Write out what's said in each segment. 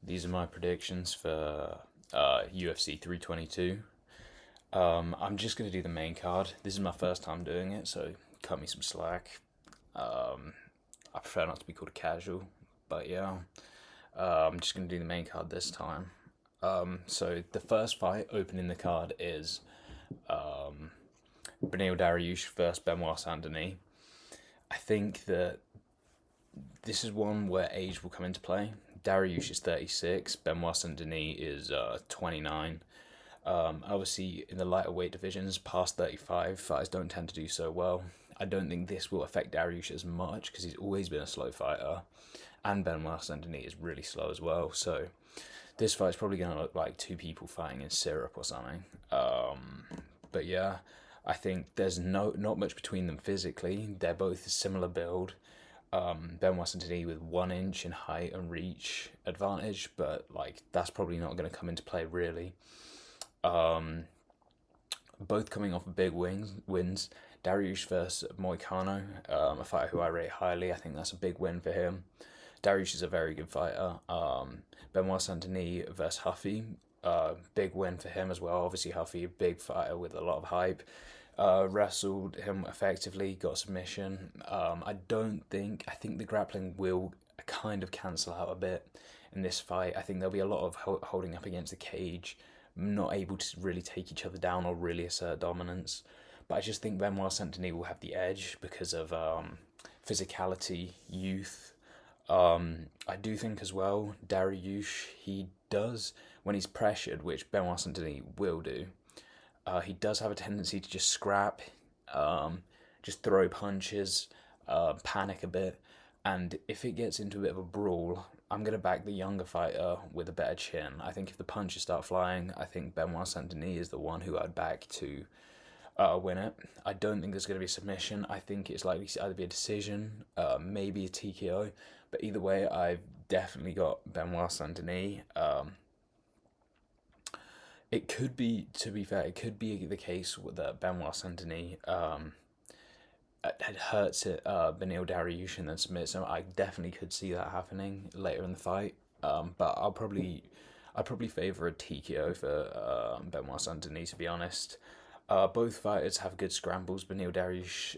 These are my predictions for UFC 322. I'm just going to do the main card. This is my first time doing it, so cut me some slack. Um, I prefer not to be called a casual, but yeah, I'm just going to do the main card this time. So the first fight opening the card is Beneil Dariush versus Benoit Saint Denis. I think that this is one where age will come into play. Dariush is 36, Benoit Saint Denis is 29. Obviously, in the lighter weight divisions, past 35, fighters don't tend to do so well. I don't think this will affect Dariush as much because he's always been a slow fighter, and Benoit Saint Denis is really slow as well. So this fight's probably going to look like two people fighting in syrup or something. But yeah, I think there's not much between them physically. They're both a similar build. Benoit Saint Denis with 1 inch in height and reach advantage, but like that's probably not going to come into play really. Both coming off of big wins. Dariush versus Moicano, a fighter who I rate highly. I think that's a big win for him. Dariush is a very good fighter. Benoit Saint Denis versus Huffy, big win for him as well. Obviously, Huffy, a big fighter with a lot of hype. Wrestled him effectively, got submission. I think the grappling will kind of cancel out a bit in this fight. I think there'll be a lot of holding up against the cage, not able to really take each other down or really assert dominance. But I just think Benoit Saint Denis will have the edge because of physicality, youth. I do think as well, Dariush, he does, when he's pressured, which Benoit Saint Denis will do, he does have a tendency to just scrap, just throw punches, panic a bit. And if it gets into a bit of a brawl, I'm going to back the younger fighter with a better chin. I think if the punches start flying, I think Benoit Saint Denis is the one who I'd back to win it. I don't think there's going to be a submission. I think it's likely to either be a decision, maybe a TKO. But either way, I've definitely got Benoit Saint Denis. It could be, to be fair, it could be the case that Benoit Saint Denis hurts it, Beneil Dariush and then submits him. I definitely could see that happening later in the fight. But I'd probably favour a TKO for Benoit Saint Denis, to be honest. Both fighters have good scrambles. Beneil Dariush,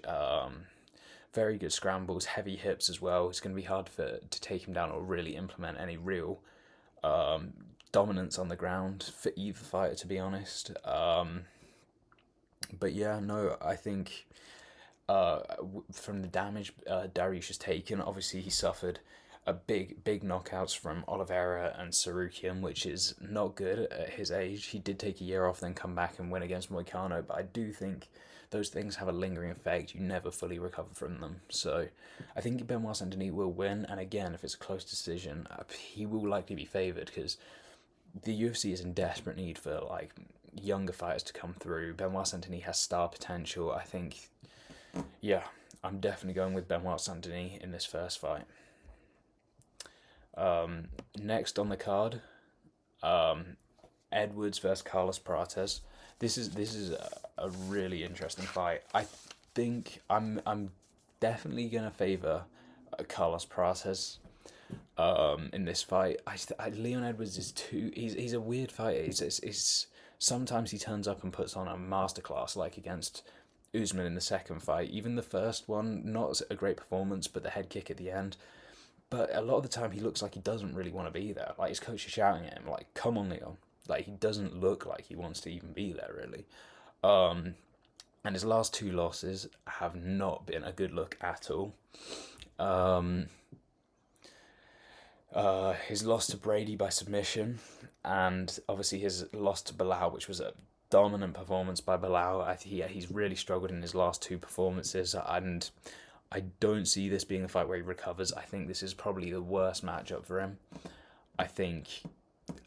very good scrambles, heavy hips as well. It's going to be hard to take him down or really implement any real dominance on the ground for either fighter, to be honest. But yeah, no, I think from the damage Dariush has taken, obviously he suffered a big knockouts from Oliveira and Sarukian, which is not good at his age. He did take a year off, then come back and win against Moicano, but I do think those things have a lingering effect. You never fully recover from them. So I think Benoit Saint Denis will win, and again, if it's a close decision, he will likely be favoured because the UFC is in desperate need for like younger fighters to come through. Benoit Saint Denis has star potential. I think, yeah, I'm definitely going with Benoit Saint Denis in this first fight. Next on the card, um, Edwards versus Carlos Prates. This is a really interesting fight. I think I'm definitely gonna favor Carlos Prates in this fight. Leon Edwards is too. He's a weird fighter. It's sometimes he turns up and puts on a masterclass like against Usman in the second fight. Even the first one, not a great performance, but the head kick at the end. But a lot of the time, he looks like he doesn't really want to be there. Like his coach is shouting at him, like, "Come on, Leon!" Like he doesn't look like he wants to even be there, really. Um, and his last two losses have not been a good look at all. Um, his loss to Brady by submission, and obviously his loss to Bilal, which was a dominant performance by Bilal. He's really struggled in his last two performances, and I don't see this being the fight where he recovers. I think this is probably the worst matchup for him. I think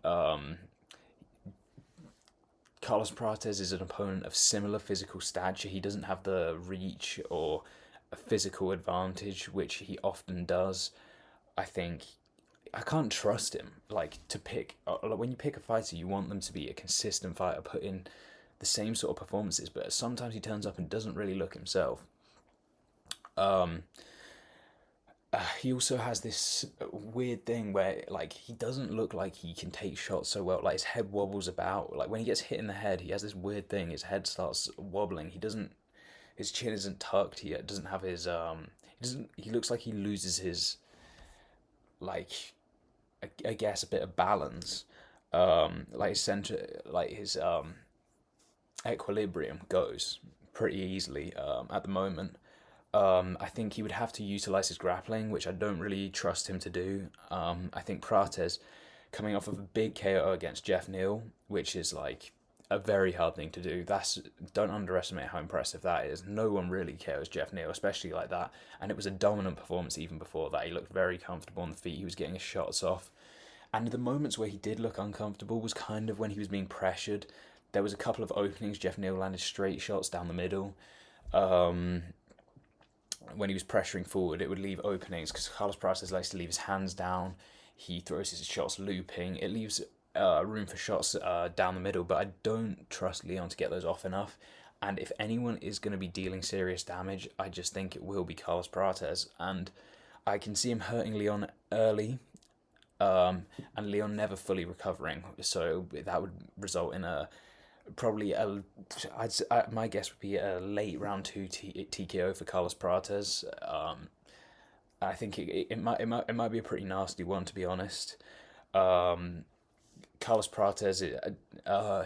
um, Carlos Prates is an opponent of similar physical stature. He doesn't have the reach or a physical advantage, which he often does. I think I can't trust him. Like to pick when you pick a fighter, you want them to be a consistent fighter, put in the same sort of performances. But sometimes he turns up and doesn't really look himself. Um, he also has this weird thing where like he doesn't look like he can take shots so well. Like his head wobbles about. Like when he gets hit in the head, he has this weird thing. His head starts wobbling. He doesn't. His chin isn't tucked. He doesn't have his. He doesn't. He looks like he loses his like. I guess a bit of balance. Like his center, like his equilibrium goes pretty easily at the moment. I think he would have to utilize his grappling, which I don't really trust him to do. I think Prates, coming off of a big KO against Jeff Neal, which is like a very hard thing to do. Don't underestimate how impressive that is. No one really KOs Jeff Neal, especially like that. And it was a dominant performance even before that. He looked very comfortable on the feet. He was getting his shots off. And the moments where he did look uncomfortable was kind of when he was being pressured. There was a couple of openings. Jeff Neal landed straight shots down the middle. When he was pressuring forward, it would leave openings because Carlos Prates likes to leave his hands down. He throws his shots looping. It leaves room for shots down the middle, but I don't trust Leon to get those off enough. And if anyone is going to be dealing serious damage, I just think it will be Carlos Prates. And I can see him hurting Leon early, and Leon never fully recovering. So that would result in my guess would be a late round 2 TKO for Carlos Prates. I think it might be a pretty nasty one, to be honest. Carlos Prates,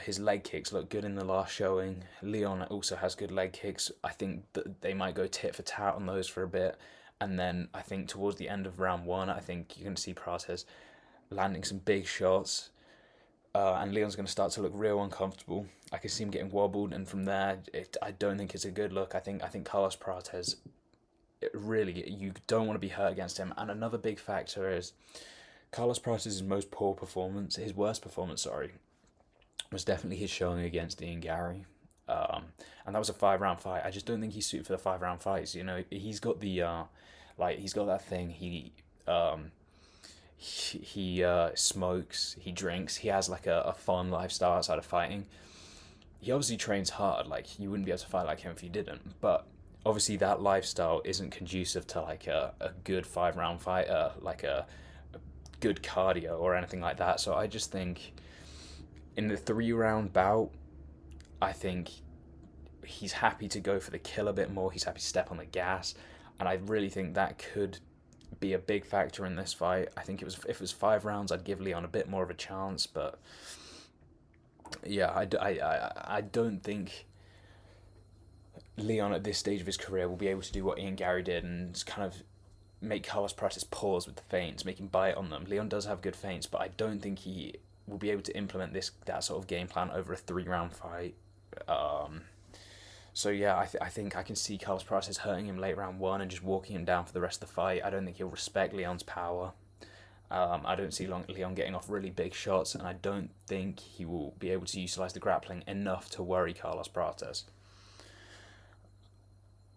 his leg kicks look good in the last showing. Leon also has good leg kicks. I think that they might go tit for tat on those for a bit. And then I think towards the end of round 1, I think you're going to see Prates landing some big shots. And Leon's going to start to look real uncomfortable. I can see him getting wobbled, and from there, I don't think it's a good look. I think Carlos Prates, really, you don't want to be hurt against him. And another big factor is Carlos Prates' his worst performance, was definitely his showing against Ian Gary. And that was a 5-round fight. I just don't think he's suited for the 5-round fights. You know, he's got he's got that thing. He smokes, he drinks, he has like a fun lifestyle outside of fighting. He obviously trains hard, like you wouldn't be able to fight like him if you didn't, but obviously that lifestyle isn't conducive to like a good 5-round fight, like a good cardio or anything like that. So I just think in the 3-round bout, I think he's happy to go for the kill a bit more, he's happy to step on the gas, and I really think that could be a big factor in this fight. I think if it was 5 rounds, I'd give Leon a bit more of a chance, but yeah, I don't think Leon at this stage of his career will be able to do what Ian Gary did and kind of make Carlos Prates pause with the feints, make him bite on them. Leon does have good feints, but I don't think he will be able to implement that sort of game plan over a 3-round fight. So yeah, I think I can see Carlos Prates hurting him late round 1 and just walking him down for the rest of the fight. I don't think he'll respect Leon's power. I don't see Leon getting off really big shots, and I don't think he will be able to utilize the grappling enough to worry Carlos Prates.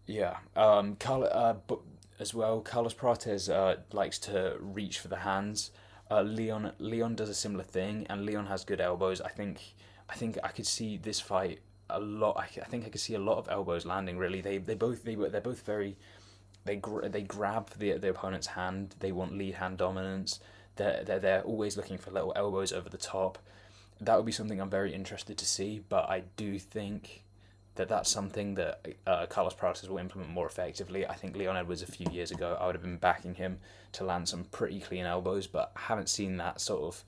Yeah, but as well, Carlos Prates likes to reach for the hands. Leon does a similar thing, and Leon has good elbows. I think I could see this fight a lot. I think I could see a lot of elbows landing. Really, they're both very. They grab the opponent's hand. They want lead hand dominance. They're always looking for little elbows over the top. That would be something I'm very interested to see. But I do think that's something that Carlos Prates will implement more effectively. I think Leon Edwards a few years ago, I would have been backing him to land some pretty clean elbows, but I haven't seen that sort of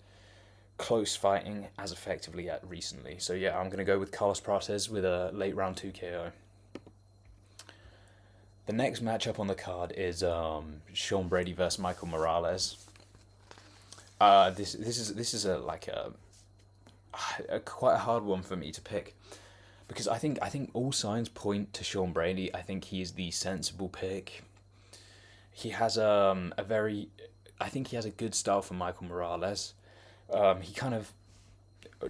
close fighting as effectively yet recently. So yeah, I'm going to go with Carlos Prates with a late round 2 KO. The next matchup on the card is Sean Brady versus Michael Morales. This is a quite a hard one for me to pick because I think all signs point to Sean Brady. I think he is the sensible pick. He has I think he has a good style for Michael Morales. He kind of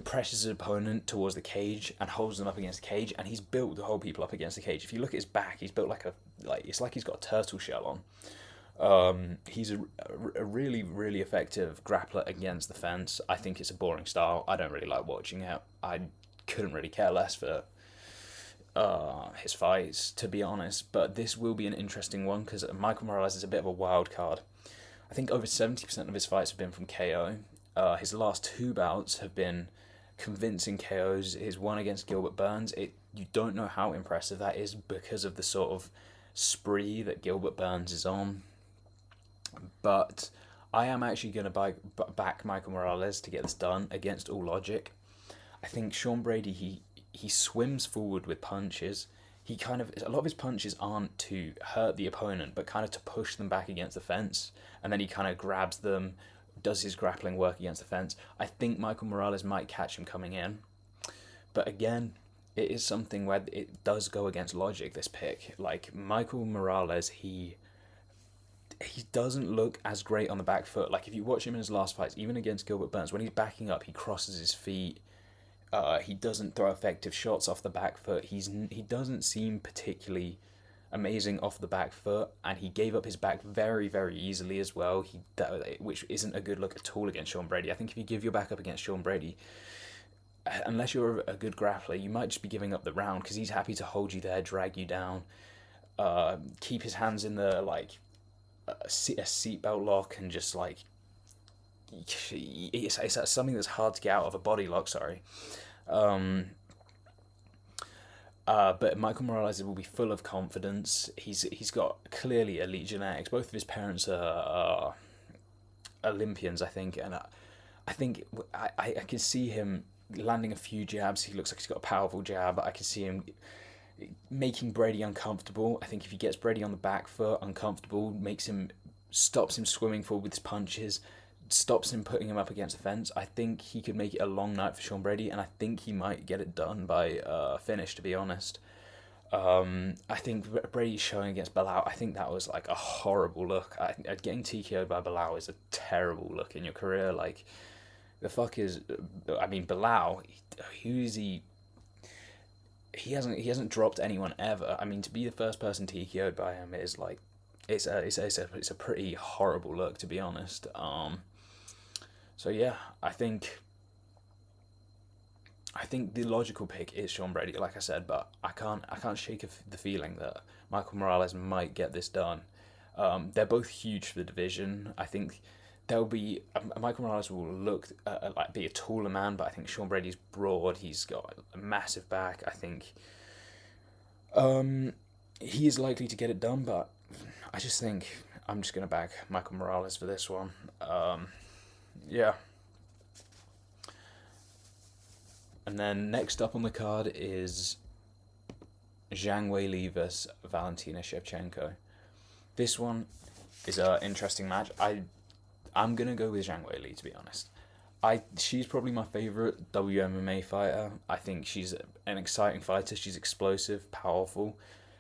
pressures his opponent towards the cage and holds them up against the cage, and he's built to hold people up against the cage. If you look at his back, he's built it's like he's got a turtle shell on. He's a really, really effective grappler against the fence. I think it's a boring style. I don't really like watching it. I couldn't really care less for his fights, to be honest. But this will be an interesting one because Michael Morales is a bit of a wild card. I think over 70% of his fights have been from KO. His last two bouts have been convincing KOs. His one against Gilbert Burns, you don't know how impressive that is because of the sort of spree that Gilbert Burns is on. But I am actually going to back Michael Morales to get this done against all logic. I think Sean Brady, he swims forward with punches. He kind of, a lot of his punches aren't to hurt the opponent, but kind of to push them back against the fence, and then he kind of grabs them, does his grappling work against the fence. I think Michael Morales might catch him coming in, but again, it is something where it does go against logic, this pick. Like, Michael Morales, he doesn't look as great on the back foot. Like, if you watch him in his last fights, even against Gilbert Burns, when he's backing up, he crosses his feet. He doesn't throw effective shots off the back foot. He doesn't seem particularly amazing off the back foot, and he gave up his back very, very easily as well. Which isn't a good look at all against Sean Brady. I think if you give your back up against Sean Brady, unless you're a good grappler, you might just be giving up the round because he's happy to hold you there, drag you down, keep his hands in the a seatbelt lock, and just like it's something that's hard to get out of a body lock. Sorry. But Michael Morales will be full of confidence. He's got clearly elite genetics. Both of his parents are Olympians, I think, and I think I can see him landing a few jabs. He looks like he's got a powerful jab. I can see him making Brady uncomfortable. I think if he gets Brady on the back foot uncomfortable, stops him swimming forward with his punches, stops him putting him up against the fence, I think he could make it a long night for Sean Brady, and I think he might get it done by finish, to be honest. I think Brady's showing against Belal, I think that was like a horrible look. Getting TKO'd by Belal is a terrible look in your career. Like, the fuck is... I mean, Belal, who is he... He hasn't dropped anyone ever. I mean, to be the first person TKO'd by him is like... It's a pretty horrible look, to be honest. So yeah, I think the logical pick is Sean Brady, like I said, but I can't shake the feeling that Michael Morales might get this done. They're both huge for the division. I think there'll be Michael Morales will look like be a taller man, but I think Sean Brady's broad. He's got a massive back. I think he is likely to get it done, but I just think I'm just gonna back Michael Morales for this one. Yeah. And then next up on the card is Zhang Weili versus Valentina Shevchenko. This one is an interesting match. I'm gonna go with Zhang Weili, to be honest. She's probably my favorite WMMA fighter. I think she's an exciting fighter. She's explosive, powerful.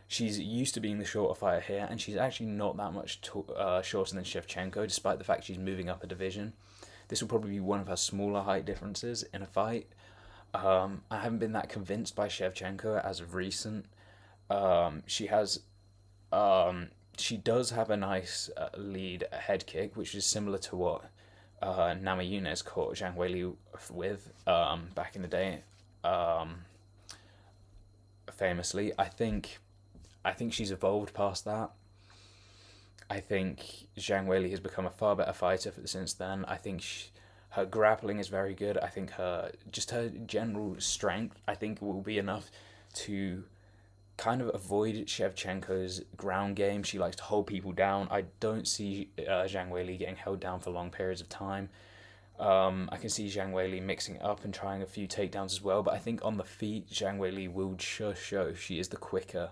She's used to being the shorter fighter here, and she's actually not that much shorter than Shevchenko, despite the fact she's moving up a division. This will probably be one of her smaller height differences in a fight. I haven't been that convinced by Shevchenko as of recent. She does have a nice lead head kick, which is similar to what Namajunas caught Zhang Weili with back in the day. Famously, I think she's evolved past that. I think Zhang Weili has become a far better fighter since then. I think her grappling is very good. I think her general strength, I think, will be enough to kind of avoid Shevchenko's ground game. She likes to hold people down. I don't see Zhang Weili getting held down for long periods of time. I can see Zhang Weili mixing it up and trying a few takedowns as well, but I think on the feet, Zhang Weili will show she is the quicker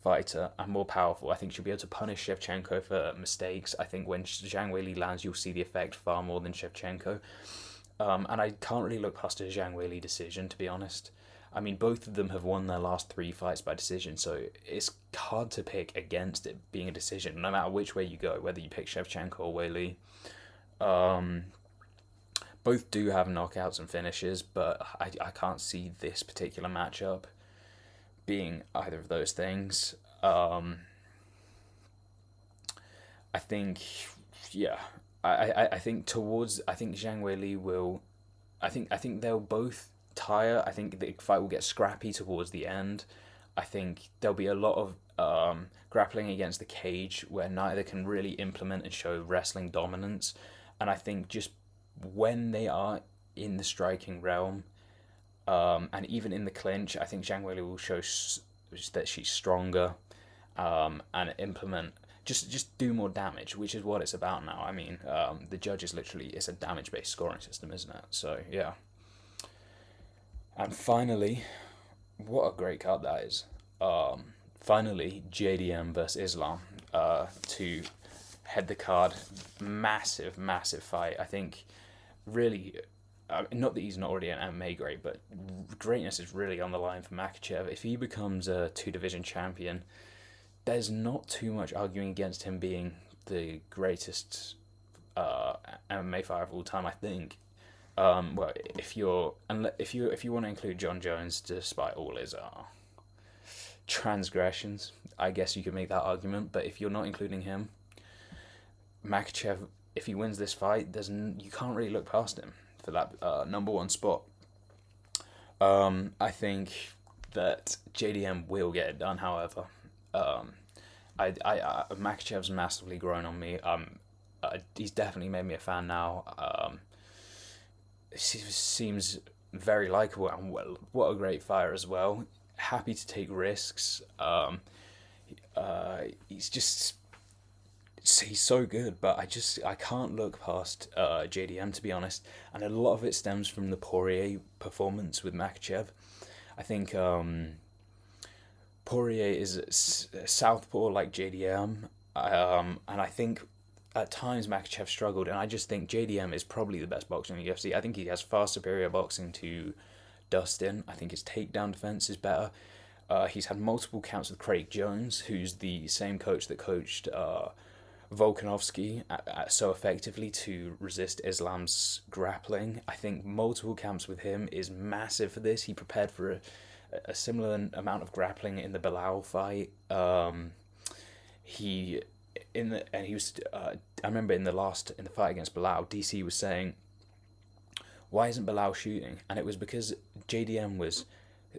fighter and more powerful. I think she'll be able to punish Shevchenko for mistakes. I think when Zhang Weili lands, you'll see the effect far more than Shevchenko. And I can't really look past a Zhang Weili decision, to be honest. I mean, both of them have won their last 3 fights by decision, so it's hard to pick against it being a decision, no matter which way you go, whether you pick Shevchenko or Weili. Both do have knockouts and finishes, but I can't see this particular matchup being either of those things. I think, yeah, I think Zhang Weili will. I think they'll both tire. I think the fight will get scrappy towards the end. I think there'll be a lot of grappling against the cage where neither can really implement and show wrestling dominance. And I think just when they are in the striking realm, and even in the clinch, I think Zhang Weili will show that she's stronger, and implement just do more damage, which is what it's about now. I mean, the judges literally, it's a damage based scoring system, isn't it? So yeah. And finally, what a great card that is. Finally, JDM versus Islam, to head the card. Massive, massive fight. I think really, not that he's not already an MMA great, but greatness is really on the line for Makachev. If he becomes a two division champion, there's not too much arguing against him being the greatest MMA fighter of all time. I think. Well, if you want to include John Jones, despite all his transgressions, I guess you could make that argument. But if you're not including him, Makachev, if he wins this fight, you can't really look past him for that number one spot. I think that JDM will get it done. However, Makachev's massively grown on me. He's definitely made me a fan now. He seems very likable, and what a great fighter as well. Happy to take risks. He's so good, but I can't look past JDM, to be honest, and a lot of it stems from the Poirier performance with Makachev. I think Poirier is southpaw like JDM, and I think at times Makachev struggled, and I just think JDM is probably the best boxer in the UFC. I think he has far superior boxing to Dustin. I think his takedown defense is better. He's had multiple counts with Craig Jones, who's the same coach that coached Volkanovski so effectively to resist Islam's grappling. I think multiple camps with him is massive for this. He prepared for a similar amount of grappling in the Bilal fight. He was. I remember in the fight against Bilal, DC was saying, "Why isn't Bilal shooting?" And it was because JDM was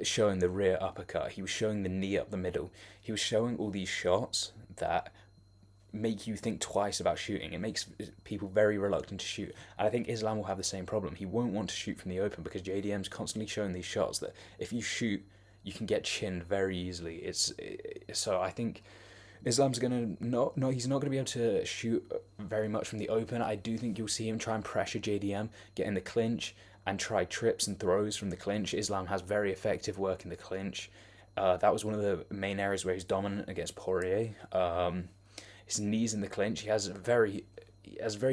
showing the rear uppercut. He was showing the knee up the middle. He was showing all these shots that make you think twice about shooting. It makes people very reluctant to shoot. And I think Islam will have the same problem. He won't want to shoot from the open because JDM's constantly showing these shots that if you shoot, you can get chinned very easily. So I think Islam's he's not gonna be able to shoot very much from the open. I do think you'll see him try and pressure JDM, get in the clinch, and try trips and throws from the clinch. Islam has very effective work in the clinch. That was one of the main areas where he's dominant against Poirier. His knees in the clinch. He has very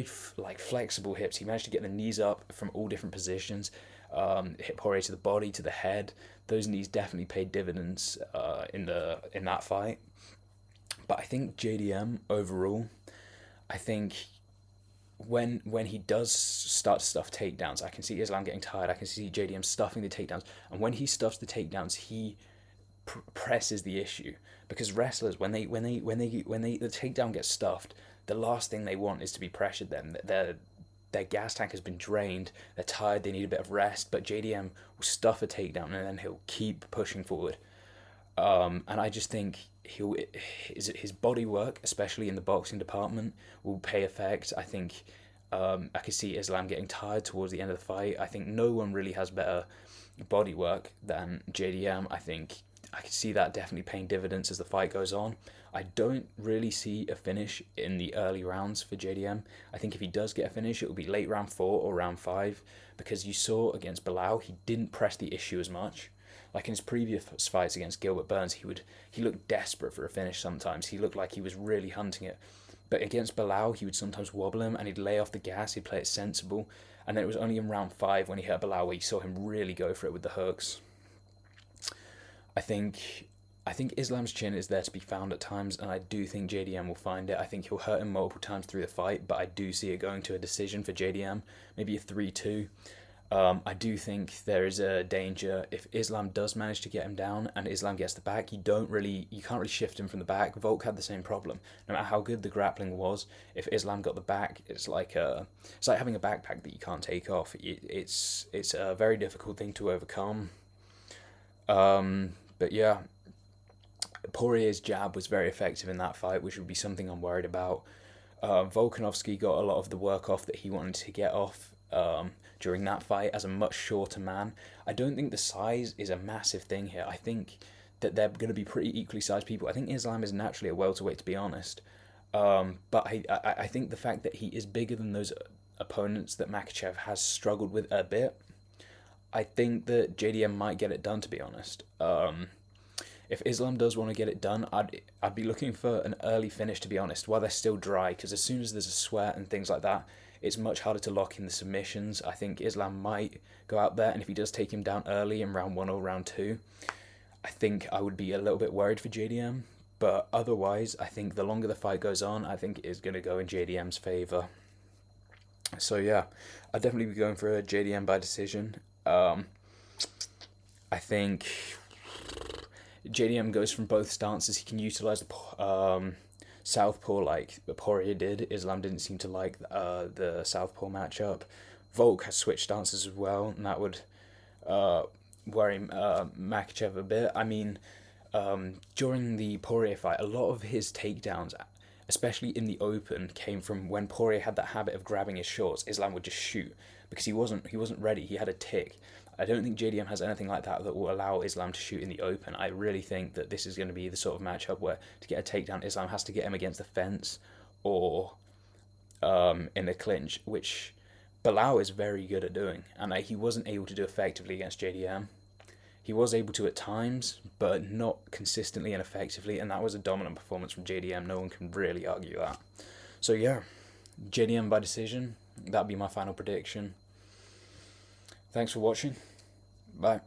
flexible hips. He managed to get the knees up from all different positions. Hit Poirier to the body, to the head. Those knees definitely paid dividends in that fight. But I think JDM overall, I think when he does start to stuff takedowns, I can see Islam getting tired. I can see JDM stuffing the takedowns, and when he stuffs the takedowns, he presses the issue, because wrestlers when the takedown gets stuffed, the last thing they want is to be pressured. Then their gas tank has been drained. They're tired. They need a bit of rest. But JDM will stuff a takedown and then he'll keep pushing forward. And I just think his body work, especially in the boxing department, will pay effect. I think I could see Islam getting tired towards the end of the fight. I think no one really has better body work than JDM. I think I could see that definitely paying dividends as the fight goes on. I don't really see a finish in the early rounds for JDM. I think if he does get a finish, it will be late round 4 or round 5, because you saw against Bilal, he didn't press the issue as much. Like in his previous fights against Gilbert Burns, he looked desperate for a finish sometimes. He looked like he was really hunting it. But against Bilal, he would sometimes wobble him and he'd lay off the gas, he'd play it sensible. And then it was only in round 5 when he hurt Bilal where you saw him really go for it with the hooks. I think Islam's chin is there to be found at times, and I do think JDM will find it. I think he'll hurt him multiple times through the fight, but I do see it going to a decision for JDM, maybe a 3-2. I do think there is a danger if Islam does manage to get him down and Islam gets the back. You can't really shift him from the back. Volk had the same problem. No matter how good the grappling was, if Islam got the back, it's like having a backpack that you can't take off. It's a very difficult thing to overcome. But yeah, Poirier's jab was very effective in that fight, which would be something I'm worried about. Volkanovski got a lot of the work off that he wanted to get off during that fight as a much shorter man. I don't think the size is a massive thing here. I think that they're going to be pretty equally sized people. I think Islam is naturally a welterweight, to be honest. But I think the fact that he is bigger than those opponents that Makhachev has struggled with a bit, I think that JDM might get it done, to be honest. If Islam does want to get it done, I'd be looking for an early finish, to be honest, while they're still dry, because as soon as there's a sweat and things like that, it's much harder to lock in the submissions. I think Islam might go out there, and if he does take him down early in round 1 or round 2, I think I would be a little bit worried for JDM. But otherwise, I think the longer the fight goes on, I think it is going to go in JDM's favour. So yeah, I'd definitely be going for a JDM by decision. I think JDM goes from both stances. He can utilise the southpaw like Poirier did. Islam didn't seem to like the southpaw matchup. Volk has switched stances as well, and that would worry Makhachev a bit. I mean, during the Poirier fight, a lot of his takedowns, especially in the open, came from when Poirier had that habit of grabbing his shorts. Islam would just shoot because he wasn't ready. He had a tick. I don't think JDM has anything like that that will allow Islam to shoot in the open. I really think that this is going to be the sort of matchup where to get a takedown, Islam has to get him against the fence or in a clinch, which Bilal is very good at doing, and he wasn't able to do effectively against JDM. He was able to at times, but not consistently and effectively, and that was a dominant performance from JDM. No one can really argue that. So yeah, JDM by decision. That'd be my final prediction. Thanks for watching. Bye.